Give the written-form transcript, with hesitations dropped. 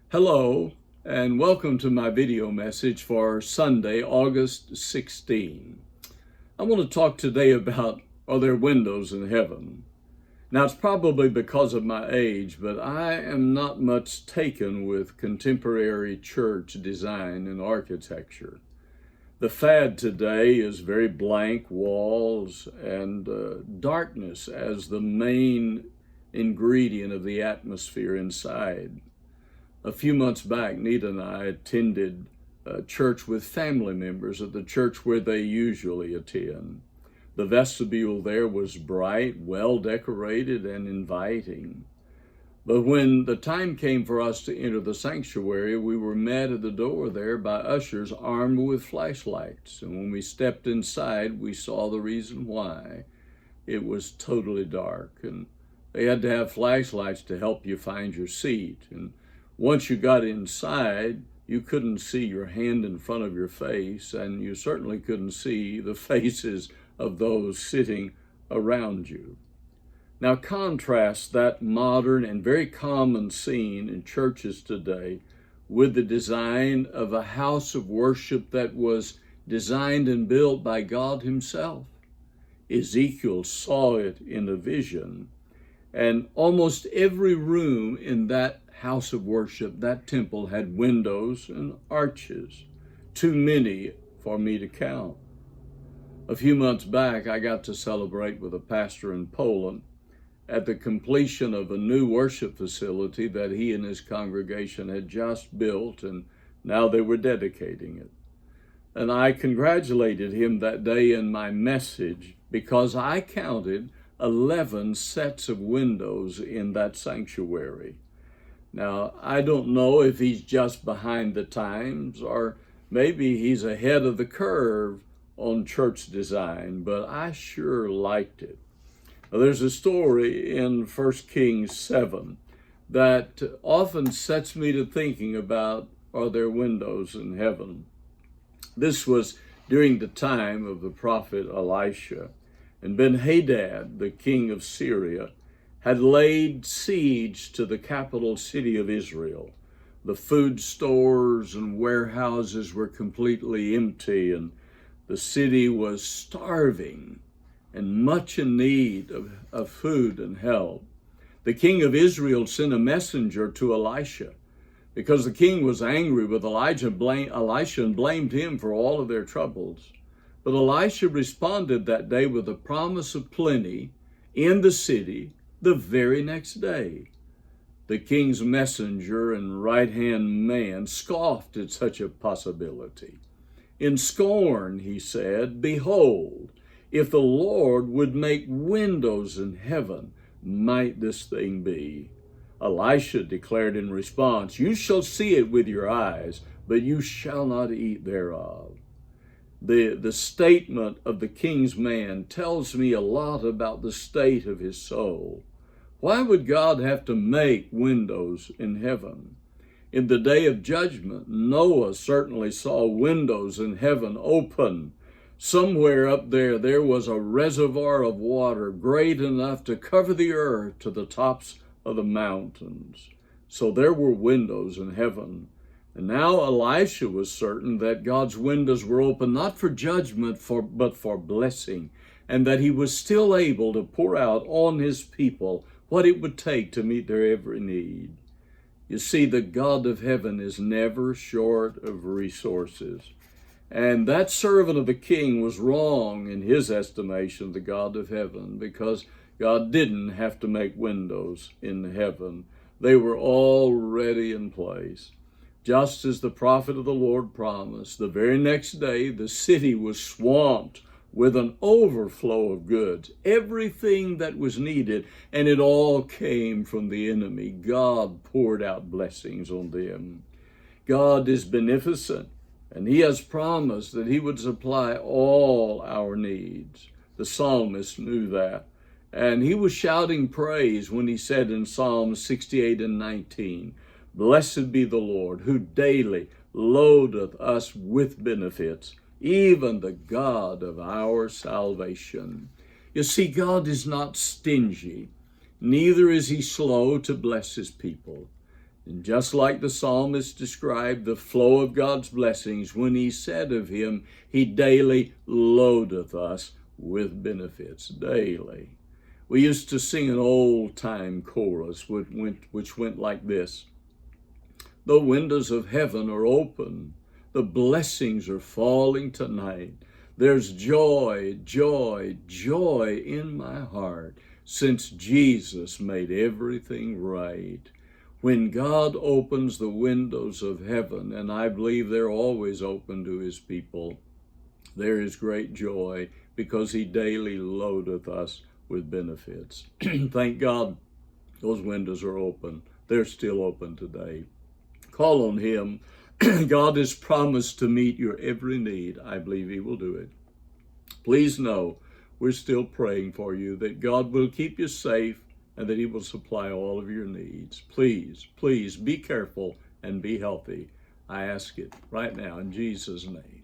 Hello, and welcome to my video message for Sunday, August 16. I want to talk today about, are there windows in heaven? Now, it's probably because of my age, but I am not much taken with contemporary church design and architecture. The fad today is very blank walls and darkness as the main ingredient of the atmosphere inside. A few months back, Nita and I attended church with family members at the church where they usually attend. The vestibule there was bright, well decorated, and inviting. But when the time came for us to enter the sanctuary, we were met at the door there by ushers armed with flashlights. And when we stepped inside, we saw the reason why. It was totally dark, and they had to have flashlights to help you find your seat. And once you got inside, you couldn't see your hand in front of your face, and you certainly couldn't see the faces of those sitting around you. Now contrast that modern and very common scene in churches today with the design of a house of worship that was designed and built by God Himself. Ezekiel saw it in a vision, and almost every room in that house of worship, that temple, had windows and arches, too many for me to count. A few months back, I got to celebrate with a pastor in Poland at the completion of a new worship facility that he and his congregation had just built, and now they were dedicating it. And I congratulated him that day in my message because I counted 11 sets of windows in that sanctuary. Now, I don't know if he's just behind the times or maybe he's ahead of the curve on church design, but I sure liked it. Now, there's a story in 1 Kings 7 that often sets me to thinking about, are there windows in heaven? This was during the time of the prophet Elisha, and Ben-Hadad, the king of Syria, had laid siege to the capital city of Israel. The food stores and warehouses were completely empty, and the city was starving and much in need of food and help. The king of Israel sent a messenger to Elisha because the king was angry with Elisha and blamed him for all of their troubles. But Elisha responded that day with a promise of plenty in the city the very next day. The king's messenger and right-hand man scoffed at such a possibility. In scorn, he said, "Behold, if the Lord would make windows in heaven, might this thing be?" Elisha declared in response, "You shall see it with your eyes, but you shall not eat thereof." The statement of the king's man tells me a lot about the state of his soul. Why would God have to make windows in heaven? In the day of judgment, Noah certainly saw windows in heaven open. Somewhere up there was a reservoir of water great enough to cover the earth to the tops of the mountains. So there were windows in heaven. And now Elisha was certain that God's windows were open not for judgment, but for blessing, and that he was still able to pour out on his people what it would take to meet their every need. You see, the God of heaven is never short of resources. And that servant of the king was wrong in his estimation of the God of heaven, because God didn't have to make windows in heaven. They were already in place. Just as the prophet of the Lord promised, the very next day the city was swamped with an overflow of goods, everything that was needed, and it all came from the enemy. God poured out blessings on them. God is beneficent, and He has promised that He would supply all our needs. The psalmist knew that, and he was shouting praise when he said in Psalms 68 and 19, "Blessed be the Lord, who daily loadeth us with benefits, even the God of our salvation." You see, God is not stingy, neither is He slow to bless His people. And just like the psalmist described the flow of God's blessings when he said of him, he daily loadeth us with benefits, daily. We used to sing an old-time chorus which went like this. The windows of heaven are open. The blessings are falling tonight. There's joy, joy, joy in my heart since Jesus made everything right. When God opens the windows of heaven, and I believe they're always open to his people, there is great joy because he daily loadeth us with benefits. Thank God those windows are open. They're still open today. Call on him. God has promised to meet your every need. I believe he will do it. Please know we're still praying for you that God will keep you safe and that he will supply all of your needs. Please, please be careful and be healthy. I ask it right now in Jesus' name.